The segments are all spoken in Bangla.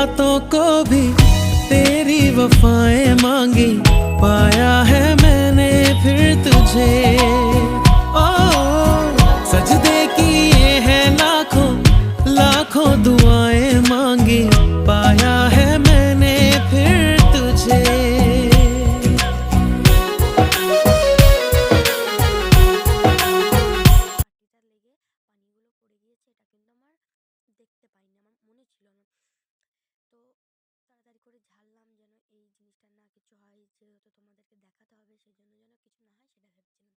रातों को भी तेरी वफाएं मांगी, पाया है मैंने फिर तुझे। ओ सजदे किए हैं लाखों लाखों दुआएं मांगी, पाया है मैंने फिर तुझे। মাটিটা লেগে পানিগুলো পড়ে গিয়েছে, এটা কিন্তু আমার দেখতে পাইনি, আমার মনে ছিল না। তো তাড়াতাড়ি করে ঝাড়লাম যেন এই জিনিসটা না কিছু হয়, যেহেতু তোমাদেরকে দেখাতে হবে সেই জন্য যেন কিছু না হয় সেটা ভেবেছিলাম।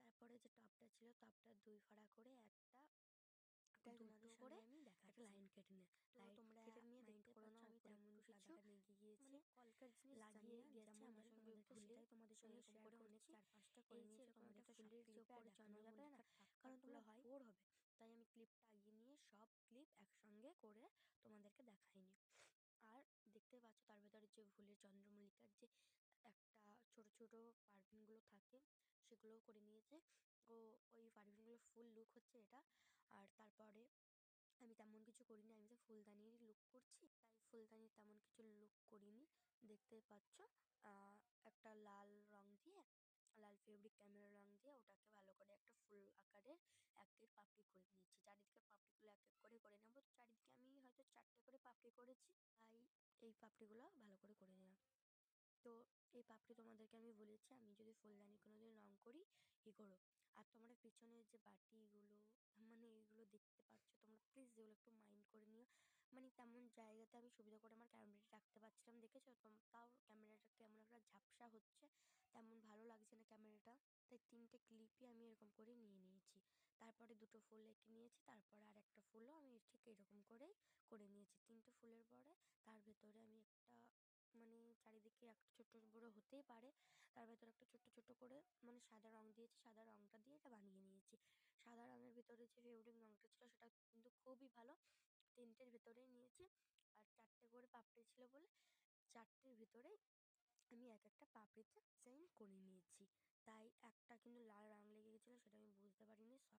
তারপরে যে টবটা ছিল টবটা 2 ফাড়া করে একটা দুটো করে আমি একটা লাইন কেটে নিয়ে, তো তোমরা নিয়ে দেখতে পাচ্ছ আমি তেমন কিছু মানে কলকার জিনিস লাগিয়ে গেছে আমার সঙ্গে ভুলে, তোমাদের সঙ্গে শেয়ার করে অনেক 4-5টা করে নিয়েছি। তোমরা ফুলের যে উপরে জানো যাবে না, কারণ তোমরা বোর হবে, তাই আমি ক্লিপটা আগিয়ে নিয়ে সব ক্লিপ একসঙ্গে করে তোমাদেরকে দেখাইনি। আর দেখতে পাচ্ছ তার ভেতরে যে ফুলের চন্দ্রমল্লিকার যে একটা ছোট ছোট পারফিউমগুলো থাকে সেগুলোও করে নিয়েছে। ও ওই পারফিউমগুলো ফুল লুক হচ্ছে এটা। আর তারপরে আমি তেমন কিছু করিনি, আমি তো ফুলদানিরই লুক করছি, তাই ফুলদানির তেমন কিছু লুক করিনি। দেখতে পাচ্ছ একটা লাল রং দিয়ে, লাল ফেব্রিক ক্যামেরা রং দিয়ে ওটাকে ভালো করে একটা ফুল আকারের একের পাপড়ি করে নিয়েছি। চারিদিকে পাপড়িগুলো এক এক করে করে নেবো, তো চারিদিকে আমি হয়তো 4টে করে পাপড়ি করেছি, তাই এই পাপড়িগুলো ভালো করে করে নিলাম। তো এই পাপড়ি তোমাদেরকে আমি বলেছি আমি যদি ফুলদানি কোনোদিন রং করি ই করো। আর তোমরা পিছনের যে বাটিগুলো মানে এইগুলো দেখতে পাচ্ছ, তোমরা প্লিজ যেগুলো একটু মাইন্ড করে নিও। মানে তেমন জায়গাতে আমি সুবিধা করে আমার ক্যামেরাটা রাখতে পারছিলাম, দেখেছো তাও ক্যামেরাটা কেমন একটা ঝাপসা হচ্ছে, তেমন ভালো লাগছে না ক্যামেরাটা। তাই 3টে ক্লিপই আমি এরকম করে নিয়ে নিয়েছি। তারপরে 2টো ফুল এঁকে নিয়েছি, তারপরে আর একটা ফুলও আমি ঠিক এরকম করেই করে নিয়েছি। 3টে ফুলের পরে তার ভেতরে আমি একটা মানে চারিদিকে একটা ছোট্ট বড় হতেই পারে, তার ভেতরে একটা ছোট্ট ছোট্ট করে মানে সাদা রং দিয়েছি, সাদা রংটা দিয়ে এটা বানিয়ে নিয়েছি। সাদা রঙের ভিতরে যে ফেব্রিক রংটা ছিল সেটা কিন্তু খুবই ভালো, 3টের ভেতরেই নিয়েছি। আর 4টে করে পাপড়ি ছিল বলে 4টের ভিতরে আমি এক একটা পাপড়িতে ডিজাইন করে নিয়েছি। তাই একটা কিন্তু লাল রং লেগে গেছিলো, সেটা আমি বুঝতে পারিনি,